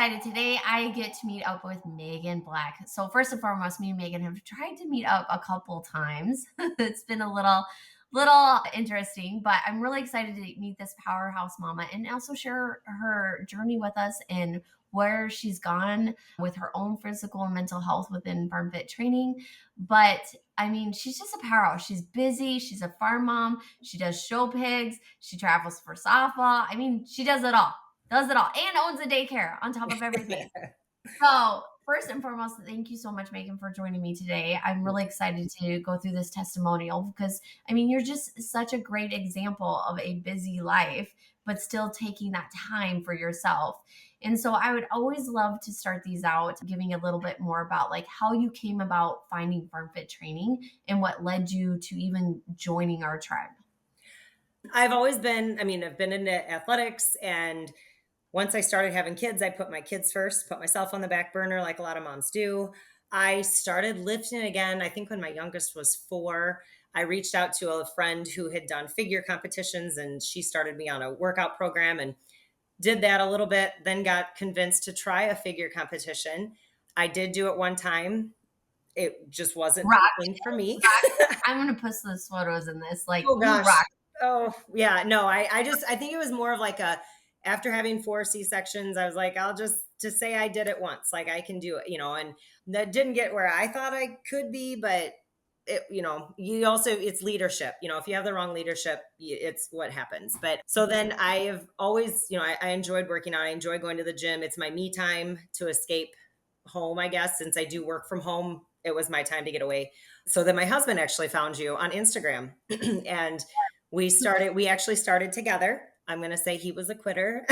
excited. Today I get to meet up with Megan Black. So first and foremost, me and Megan have tried to meet up a couple times. It's been a little interesting, but I'm really excited to meet this powerhouse mama and also share her journey with us and where she's gone with her own physical and mental health within FarmFit training. But I mean, she's just a powerhouse. She's busy. She's a farm mom. She does show pigs. She travels for softball. I mean, she does it all, and owns a daycare on top of everything. So, first and foremost, thank you so much, Megan, for joining me today. I'm really excited to go through this testimonial because, I mean, you're just such a great example of a busy life, but still taking that time for yourself. And so, I would always love to start these out giving a little bit more about like how you came about finding FarmFit training and what led you to even joining our tribe. I've been into athletics, and once I started having kids, I put my kids first, put myself on the back burner like a lot of moms do. I started lifting again, I think when my youngest was 4. I reached out to a friend who had done figure competitions, and she started me on a workout program and did that a little bit, then got convinced to try a figure competition. I did do it one time. It just wasn't Rock, the thing for me. rock. I'm gonna put some photos in this. Like Oh you gosh. rock. Oh yeah. No, I think it was more of like after having 4 C-sections, I was like, I'll just say I did it once. Like I can do it, and that didn't get where I thought I could be, but you also, it's leadership. If you have the wrong leadership, it's what happens. But so then I have always, I enjoyed working out. I enjoy going to the gym. It's my me time to escape home, I guess. Since I do work from home, it was my time to get away. So then my husband actually found you on Instagram and we actually started together. I'm going to say he was a quitter.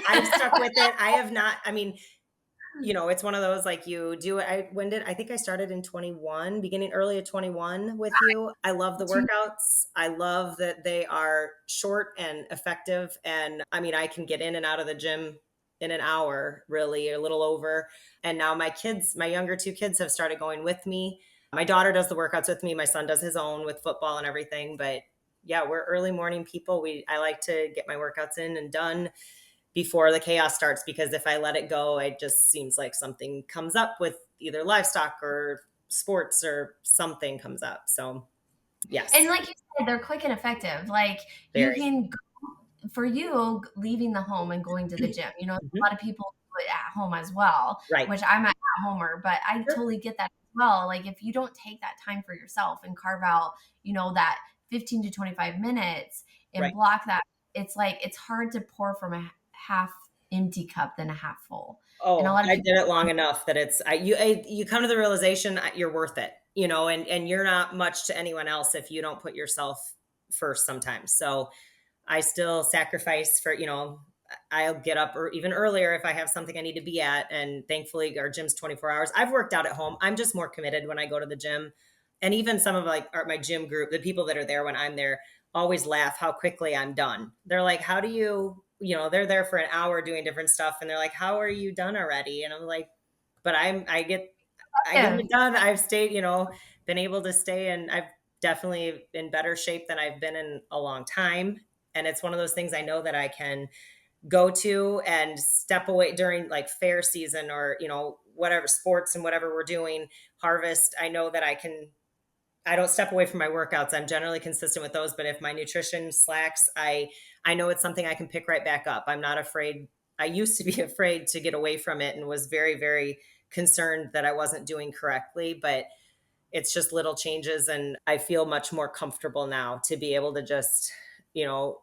I've stuck with it. I have not, it's one of those like you do it. I think I started in 21, beginning early of 21 with you. I love the workouts. I love that they are short and effective. And I can get in and out of the gym in an hour, really, a little over. And now my younger 2 kids have started going with me. My daughter does the workouts with me. My son does his own with football and everything. But yeah, we're early morning people. I like to get my workouts in and done before the chaos starts, because if I let it go, it just seems like something comes up with either livestock or sports or something comes up. So yes, And like you said, they're quick and effective. Like you very. can, for you, leaving the home and going to the gym, a Mhm. lot of people do it at home as well, Right. which I'm a at-homer, but I Sure. totally get that as well. Like if you don't take that time for yourself and carve out, that 15 to 25 minutes and Right. block that, it's like, it's hard to pour from a half empty cup than a half full. And a Oh, lot of I people, did it long enough that you come to the realization you're worth it, and you're not much to anyone else if you don't put yourself first sometimes. So I still sacrifice I'll get up or even earlier if I have something I need to be at. And thankfully our gym's 24 hours. I've worked out at home. I'm just more committed when I go to the gym. And even some of my gym group, the people that are there when I'm there, always laugh how quickly I'm done. They're like, how do they're there for an hour doing different stuff. And they're like, how are you done already? And I'm like, but I get yeah. it done. I've stayed, been able to stay, and I've definitely in better shape than I've been in a long time. And it's one of those things I know that I can go to and step away during like fair season or, whatever sports and whatever we're doing, harvest. I know that I don't step away from my workouts. I'm generally consistent with those, but if my nutrition slacks, I know it's something I can pick right back up. I'm not afraid. I used to be afraid to get away from it and was very, very concerned that I wasn't doing correctly, but it's just little changes. And I feel much more comfortable now to be able to just,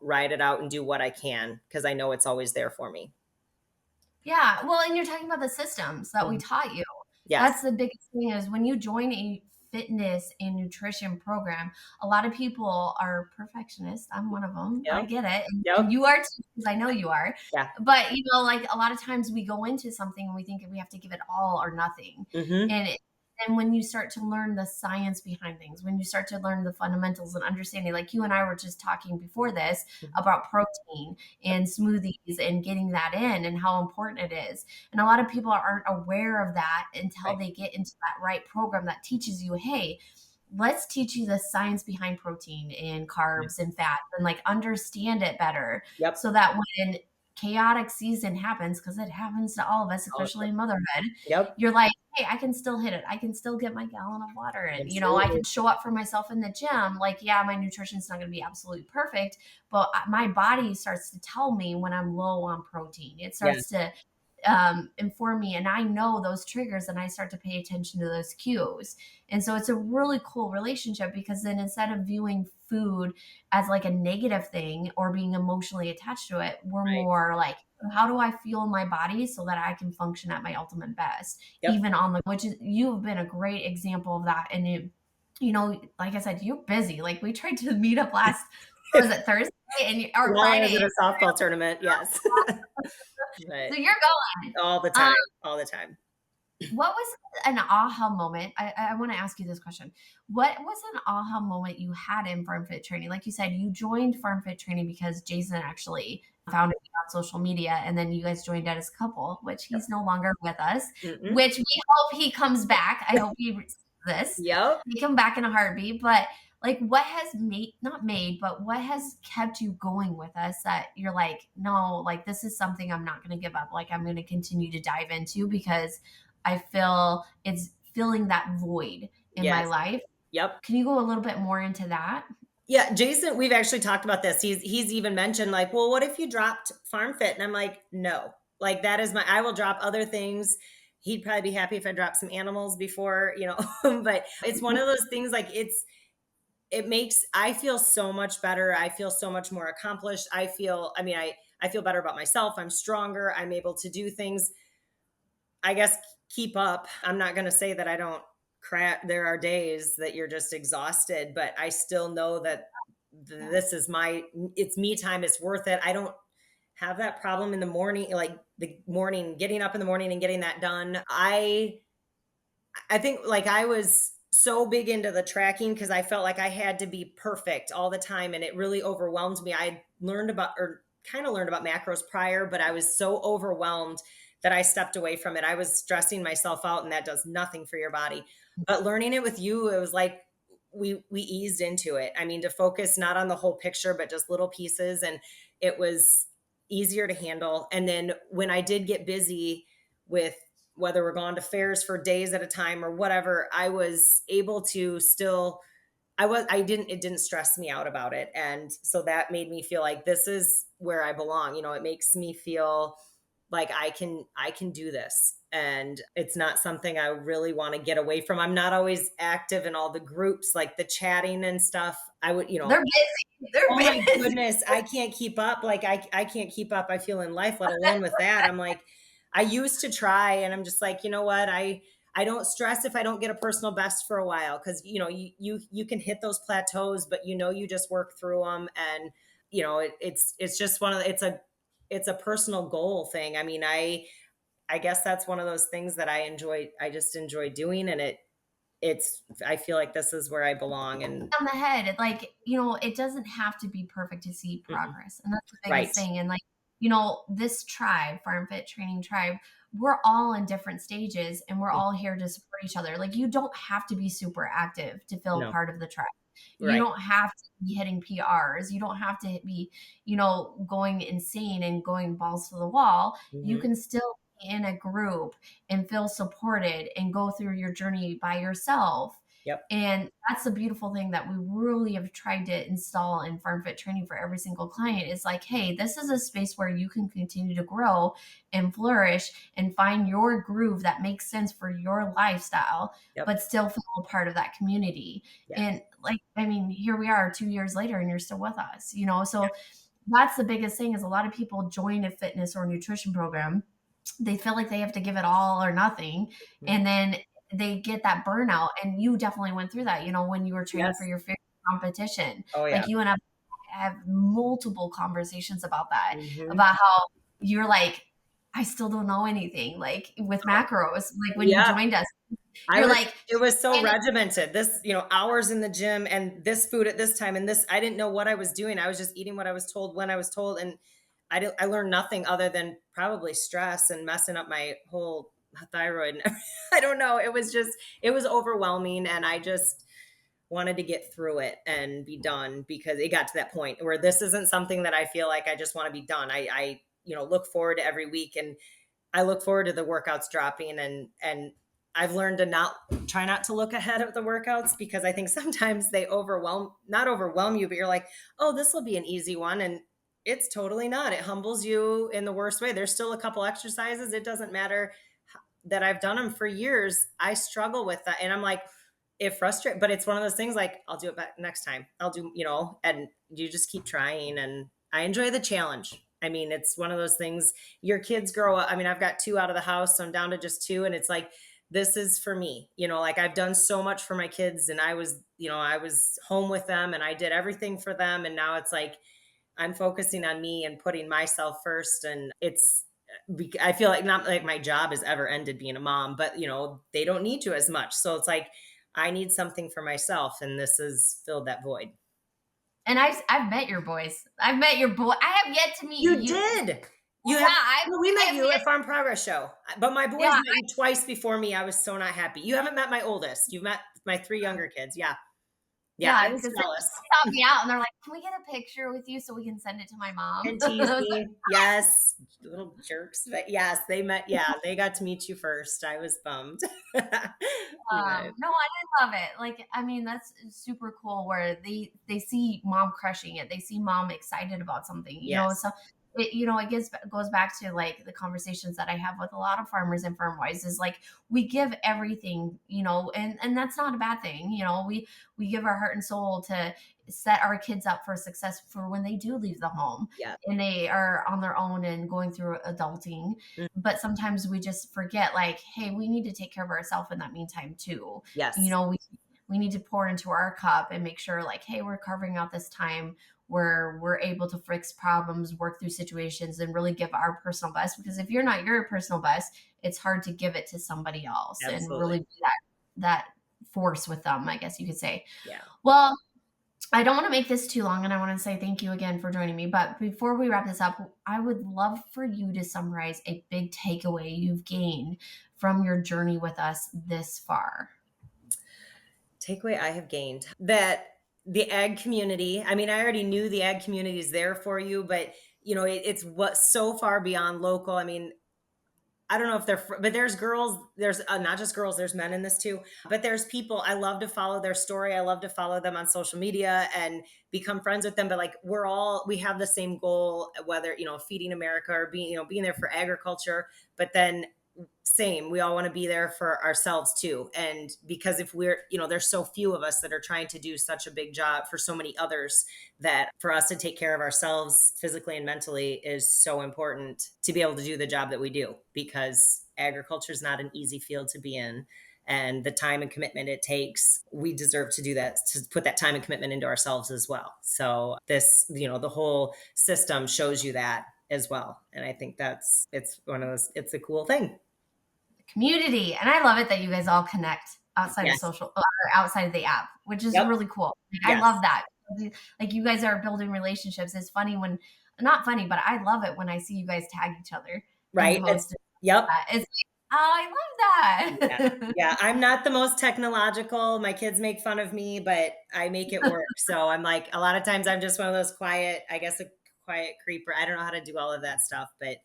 ride it out and do what I can, because I know it's always there for me. Yeah. Well, and you're talking about the systems that we Mhm. taught you. Yes. That's the biggest thing is when you join a fitness and nutrition program, a lot of people are perfectionists. I'm one of them. I Yep. get it. And Yep. you are too, because I know you are. Yeah. But, like a lot of times we go into something and we think we have to give it all or nothing. Hmm. And and when you start to learn the science behind things, when you start to learn the fundamentals and understanding, like you and I were just talking before this about protein and smoothies and getting that in and how important it is. And a lot of people aren't aware of that until Right. they get into that right program that teaches you, hey, let's teach you the science behind protein and carbs and fats and like understand it better Yep. so that when chaotic season happens, because it happens to all of us, All the especially in motherhood, Yep, you're like, hey, I can still hit it. I can still get my gallon of water in. I absolutely. can show up for myself in the gym. Like, yeah, my nutrition's not going to be absolutely perfect, but my body starts to tell me when I'm low on protein. It starts Yes, to inform me, and I know those triggers, and I start to pay attention to those cues. And so it's a really cool relationship, because then instead of viewing food as like a negative thing or being emotionally attached to it, we're right. more like, how do I feel in my body so that I can function at my ultimate best, Yep. even on the, which is, you've been a great example of that. And like I said, you're busy. Like, we tried to meet up last, what was it, Thursday or While I was at Friday? a softball tournament, yes. But So you're going. all the Um, time, all the time. what was an aha moment? I want to ask you this question. What was an aha moment you had in FarmFit training? Like you said, you joined FarmFit training because Jason actually found it on social media, and then you guys joined it as a couple, which Yep. he's no longer with us, Mm-mm. which we hope he comes back. I hope he sees this. Yep. He come back in a heartbeat. But like, what has made, not made, but what has kept you going with us, that you're like, no, like, this is something I'm not going to give up. Like, I'm going to continue to dive into, because I feel it's filling that void in my Yes. life. Yep. Can you go a little bit more into that? Yeah, Jason, we've actually talked about this. He's even mentioned like, well, what if you dropped Farm Fit? And I'm like, no. Like that is I will drop other things. He'd probably be happy if I dropped some animals before, but it's one of those things like it makes I feel so much better. I feel so much more accomplished. I feel better about myself. I'm stronger. I'm able to do things, I guess, keep up. I'm not going to say that I don't crack. There are days that you're just exhausted, but I still know that Yeah. this is it's me time. It's worth it. I don't have that problem in the morning, like the morning, getting up in the morning and getting that done. I think like I was so big into the tracking because I felt like I had to be perfect all the time and it really overwhelmed me. I learned about or kind of learned about macros prior, but I was so overwhelmed that I stepped away from it. I was stressing myself out and that does nothing for your body. But learning it with you, it was like we eased into it. I mean, to focus not on the whole picture, but just little pieces. And it was easier to handle. And then when I did get busy with whether we're going to fairs for days at a time or whatever, I was able to still it didn't stress me out about it. And so that made me feel like this is where I belong. It makes me feel like I can do this. And it's not something I really want to get away from. I'm not always active in all the groups, like the chatting and stuff. I would, They're busy. They're oh my busy. goodness, I can't keep up. Like I can't keep up, I feel, in life, let alone with that. I'm like, I used to try and I'm just like, you know what? I don't stress if I don't get a personal best for a while because you can hit those plateaus, but you just work through them. And it's just it's a personal goal thing. I mean, I guess that's one of those things that I just enjoy doing. And I feel like this is where I belong. And On the head. Like, it doesn't have to be perfect to see mm-mm. progress. And that's the biggest Right. thing. And like, this tribe, Farm Fit Training Tribe, we're all in different stages, and we're all here to support each other. Like, you don't have to be super active to feel No. part of the tribe. You Right. don't have to be hitting PRs. You don't have to be, going insane and going balls to the wall. You Mhm. can still be in a group and feel supported and go through your journey by yourself. Yep. And that's the beautiful thing that we really have tried to install in FarmFit training for every single client, is like, hey, this is a space where you can continue to grow and flourish and find your groove that makes sense for your lifestyle, Yep. but still feel a part of that community. Yes. And like, I mean, here we are 2 years later and you're still with us, Yeah. So that's the biggest thing, is a lot of people join a fitness or nutrition program. They feel like they have to give it all or nothing. Mhm. And then they get that burnout. And you definitely went through that, when you were training for Yes. your favorite competition. Oh, yeah. Like, you and I have multiple conversations about that, Mhm. about how you're like, I still don't know anything, like with macros, like when you Yeah. joined us, you're like, It was so and regimented. This, hours in the gym and this food at this time and this, I didn't know what I was doing. I was just eating what I was told when I was told. And I learned nothing other than probably stress and messing up my whole thyroid. And I don't know. It was overwhelming. And I just wanted to get through it and be done because it got to that point where this isn't something that I feel like I just want to be done. look forward to every week. And I look forward to the workouts dropping, and I've learned to try not to look ahead of the workouts, because I think sometimes they not overwhelm you, but you're like, oh, this will be an easy one. And it's totally not. It humbles you in the worst way. There's still a couple exercises. It doesn't matter that I've done them for years. I struggle with that. And I'm like, it frustrates, but it's one of those things like, I'll do it back next time. I'll do, and you just keep trying. And I enjoy the challenge. I mean, it's one of those things, your kids grow up. I mean, I've got two out of the house, so I'm down to just two. And it's like, this is for me, like I've done so much for my kids, and I was home with them and I did everything for them. And now it's like, I'm focusing on me and putting myself first. And I feel like, not like my job has ever ended being a mom, but they don't need to as much. So it's like, I need something for myself, and this has filled that void. And I've met your boys. I've met your boy. I have yet to meet You you. did. You Yeah, have. Well, we I met have you yet. at Farm Progress Show, but my boys Yeah, met you twice before me. I was so not happy. You haven't met my oldest. You've met my three younger kids. Yeah, yeah. I yeah, was because they jealous. stop me out and they're like, "Can we get a picture with you so we can send it to my mom?" And tease me. Yes, little jerks. But yes, they met. Yeah, they got to meet you first. I was bummed. But No, I did love it. Like, I mean, that's super cool where they see mom crushing it. They see mom excited about something, yes, so it goes back to like the conversations that I have with a lot of farmers and farm wives is like we give everything, and that's not a bad thing. We give our heart and soul to set our kids up for success for when they do leave the home yeah, and they are on their own and going through adulting. mm, But sometimes we just forget, like, hey, we need to take care of ourselves in that meantime too. you yes, know we we need to pour into our cup and make sure, like, hey, we're carving out this time where we're able to fix problems, work through situations, and really give our personal best, because if you're not your personal best, it's hard to give it to somebody else and absolutely. really be that force with them, I guess you could say. Yeah. Well, I don't want to make this too long, and I want to say thank you again for joining me. But before we wrap this up, I would love for you to summarize a big takeaway you've gained from your journey with us this far. Takeaway I have gained that the ag community, I mean, I already knew the ag community is there for you, but it's what so far beyond local. I mean, I don't know if but there's girls, there's not just girls, there's men in this too, but there's people. I love to follow their story. I love to follow them on social media and become friends with them. But like, we have the same goal, whether, feeding America or being there for agriculture, but then same, we all want to be there for ourselves too. And because if there's so few of us that are trying to do such a big job for so many others, that for us to take care of ourselves physically and mentally is so important to be able to do the job that we do, because agriculture is not an easy field to be in. And the time and commitment it takes, we deserve to do that, to put that time and commitment into ourselves as well. So the whole system shows you that as well. And I think it's one of those, it's a cool thing. Community. And I love it that you guys all connect outside of Yes. social or outside of the app, which is Yep. really cool. Like, I love Yes. that. Like, you guys are building relationships. It's funny when, not funny, but I love it when I see you guys tag each other and Right. post it. Yep. It's like, oh, I love Yeah. that. Yeah. I'm not the most technological. My kids make fun of me, but I make it work. So I'm like, a lot of times I'm just one of those quiet, I guess, a quiet creeper. I don't know how to do all of that stuff, but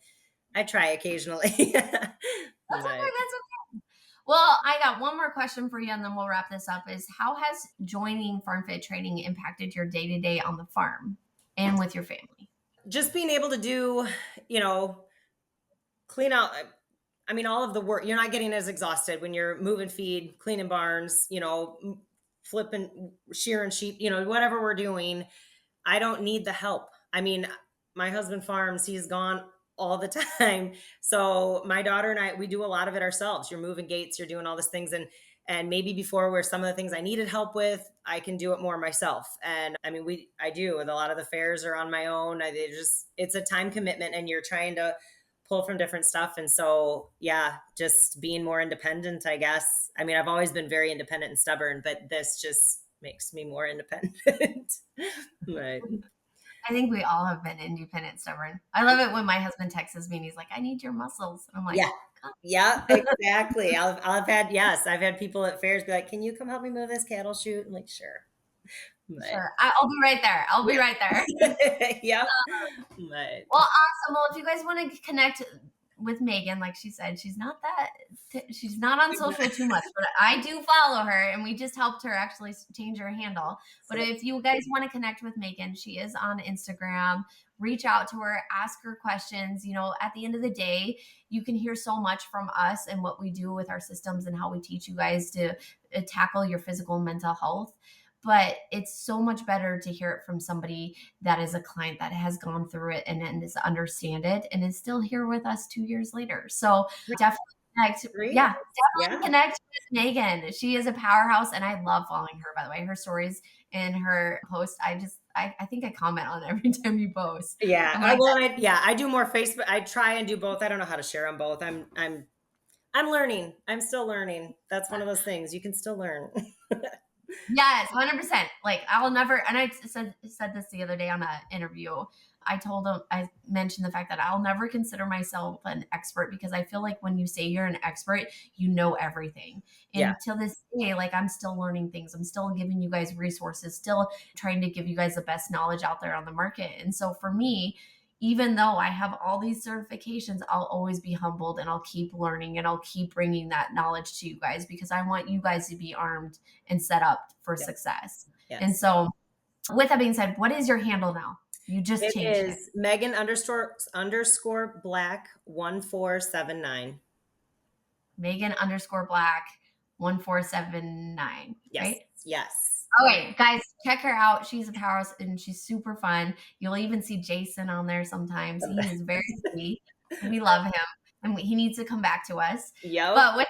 I try occasionally. That's okay. But That's okay. Well, I got one more question for you, and then we'll wrap this up. Is how has joining FarmFit training impacted your day to day on the farm and with your family? just being able to do, you know, clean out, I mean, all of the work, you're not getting as exhausted when you're moving feed, cleaning barns, flipping, shearing sheep, whatever we're doing. I don't need the help. I mean, my husband farms, he's gone all the time. So my daughter and I, we do a lot of it ourselves. You're moving gates, you're doing all these things. And maybe before, where some of the things I needed help with, I can do it more myself. And I mean, I do with a lot of the fairs are on my own. It's a time commitment, and you're trying to pull from different stuff. And so, yeah, just being more independent, I guess. I mean, I've always been very independent and stubborn, but this just makes me more independent. But I think we all have been independent, stubborn. I love it when my husband texts me and he's like, "I need your muscles," and I'm like, yeah, "Come." yeah, exactly. I've had, yes, I've had people at fairs be like, can you come help me move this cattle chute? I'm like, sure. But Sure. I'll be right there. I'll be right there. yeah, but Well, awesome. Well, if you guys want to connect with Megan, like she said, she's not on social too much, but I do follow her, and we just helped her actually change her handle. But so if you guys want to connect with Megan, she is on Instagram. Reach out to her, ask her questions. You know, at the end of the day, you can hear so much from us and what we do with our systems and how we teach you guys to tackle your physical and mental health. But it's so much better to hear it from somebody that is a client that has gone through it and is understand it and is still here with us 2 years later. So definitely connect. great. Yeah, Yeah. definitely connect with Megan. She is a powerhouse, and I love following her. By the way, her stories and her posts, I think I comment on every time you post. Yeah. I'm like, I do more Facebook. I try and do both. I don't know how to share them both. I'm learning. I'm still learning. That's one of those things you can still learn. yes, 100%. Like I'll never, and I said this the other day on an interview. I mentioned the fact that I'll never consider myself an expert because I feel like when you say you're an expert, you know everything. Yeah. And till this day, like I'm still learning things. I'm still giving you guys resources, still trying to give you guys the best knowledge out there on the market. And so for me, even though I have all these certifications, I'll always be humbled and I'll keep learning and I'll keep bringing that knowledge to you guys because I want you guys to be armed and set up for Yes. success. And Yes. so, with that being said, what is your handle now? You just It changed it. is Megan underscore black 1479. Megan underscore black 1479, Yes. right? Yes. Okay, guys, check her out. She's a powerhouse and she's super fun. You'll even see Jason on there sometimes. He is very sweet. We love him and he needs to come back to us. Yep. But with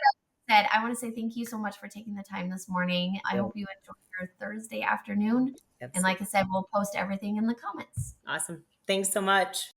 that said, I want to say thank you so much for taking the time this morning. I hope you enjoy your Thursday afternoon. And like Absolutely. I said, we'll post everything in the comments. Awesome. Thanks so much.